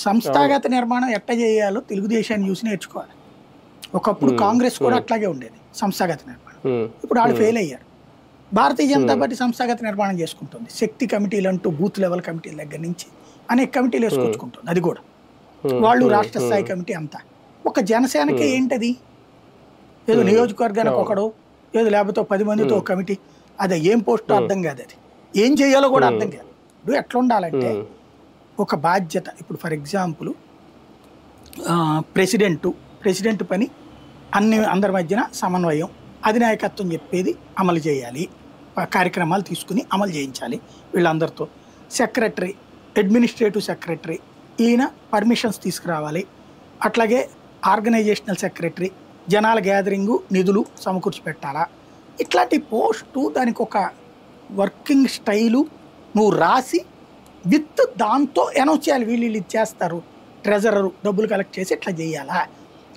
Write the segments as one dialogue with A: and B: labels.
A: సంస్థాగత నిర్మాణం ఎట్ట చేయాలో తెలుగుదేశాన్ని చూసి నేర్చుకోవాలి. ఒకప్పుడు కాంగ్రెస్ కూడా అట్లాగే ఉండేది సంస్థాగత నిర్మాణం. ఇప్పుడు వాళ్ళు ఫెయిల్ అయ్యారు. భారతీయ జనతా పార్టీ సంస్థాగత నిర్మాణం చేసుకుంటుంది. శక్తి కమిటీలు అంటూ బూత్ లెవెల్ కమిటీల దగ్గర నుంచి అనేక కమిటీలు వేసుకొచ్చుకుంటుంది. అది కూడా వాళ్ళు రాష్ట్ర స్థాయి కమిటీ అంతా. ఒక జనసేనకి ఏంటది, ఏదో నియోజకవర్గానికి ఒకడు, ఏదో లేకపోతే 10 మందితో ఒక కమిటీ, అదే ఏం పోస్టో అర్థం కాదు, అది ఏం చేయాలో కూడా అర్థం కాదు. ఇప్పుడు ఎట్లా ఉండాలంటే ఒక బాధ్యత. ఇప్పుడు ఫర్ ఎగ్జాంపుల్ ప్రెసిడెంట్ పని అందరి మధ్యన సమన్వయం, అధినాయకత్వం చెప్పేది అమలు చేయాలి, కార్యక్రమాలు తీసుకుని అమలు చేయించాలి వీళ్ళందరితో. సెక్రటరీ, అడ్మినిస్ట్రేటివ్ సెక్రటరీ, ఈయన పర్మిషన్స్ తీసుకురావాలి. అట్లాగే ఆర్గనైజేషనల్ సెక్రటరీ, జనాల గ్యాదరింగు, నిధులు సమకూర్చి పెట్టాలా. ఇట్లాంటి పోస్టు, దానికి ఒక వర్కింగ్ స్టైలు నువ్వు రాసి విత్ దాంతో అనౌన్స్ చేయాలి. వీళ్ళు ఇది చేస్తారు, ట్రెజరరు డబ్బులు కలెక్ట్ చేసి ఇట్లా చేయాలా.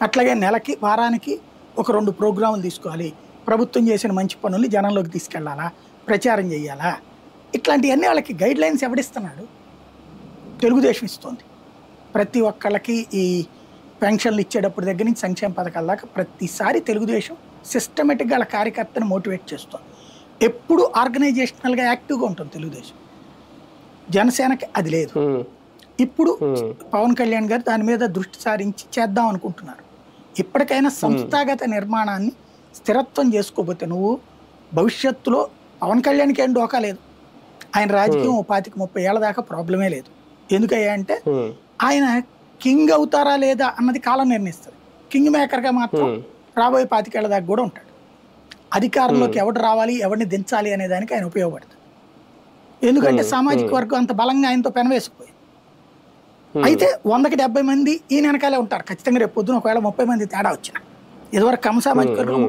A: అట్లాగే నెలకి వారానికి ఒక 2 ప్రోగ్రాములు తీసుకోవాలి. ప్రభుత్వం చేసిన మంచి పనుల్ని జనంలోకి తీసుకెళ్లాలా, ప్రచారం చేయాలా. ఇట్లాంటివన్నీ వాళ్ళకి గైడ్ లైన్స్ ఎవడిస్తున్నాడు? తెలుగుదేశం ఇస్తుంది. ప్రతి ఒక్కళ్ళకి ఈ పెన్షన్లు ఇచ్చేటప్పుడు దగ్గర నుంచి సంక్షేమ పథకాల దాకా ప్రతిసారి తెలుగుదేశం సిస్టమేటిక్గా వాళ్ళ కార్యకర్తను మోటివేట్ చేస్తుంది. ఎప్పుడు ఆర్గనైజేషనల్గా యాక్టివ్గా ఉంటుంది తెలుగుదేశం. జనసేనకి అది లేదు. ఇప్పుడు పవన్ కళ్యాణ్ గారు దాని మీద దృష్టి సారించి చేద్దాం అనుకుంటున్నారు. ఇప్పటికైనా సంస్థాగత నిర్మాణాన్ని స్థిరత్వం చేసుకోబోతే నువ్వు భవిష్యత్తులో పవన్ కళ్యాణ్కి ఏం డోకా లేదు. ఆయన రాజకీయం 25-30 ఏళ్ల దాకా ప్రాబ్లమే లేదు. ఎందుకయ్యా అంటే ఆయన కింగ్ అవుతారా లేదా అన్నది కాలం నిర్ణయిస్తుంది. కింగ్ మేకర్గా మాత్రం రాబోయే 25 ఏళ్ల దాకా కూడా ఉంటాడు. అధికారంలోకి ఎవడు రావాలి, ఎవరిని దించాలి అనే దానికి ఆయన ఉపయోగపడుతుంది. ఎందుకంటే సామాజిక వర్గం అంత బలంగా ఆయనతో పెనవేసుకుపోయింది. అయితే 100కి 70 మంది ఈయన వెనకాలే ఉంటారు ఖచ్చితంగా. రేపు పొద్దున ఒకవేళ 30 మంది తేడా వచ్చిన, ఇదివరకు కమ సామాజిక వర్గం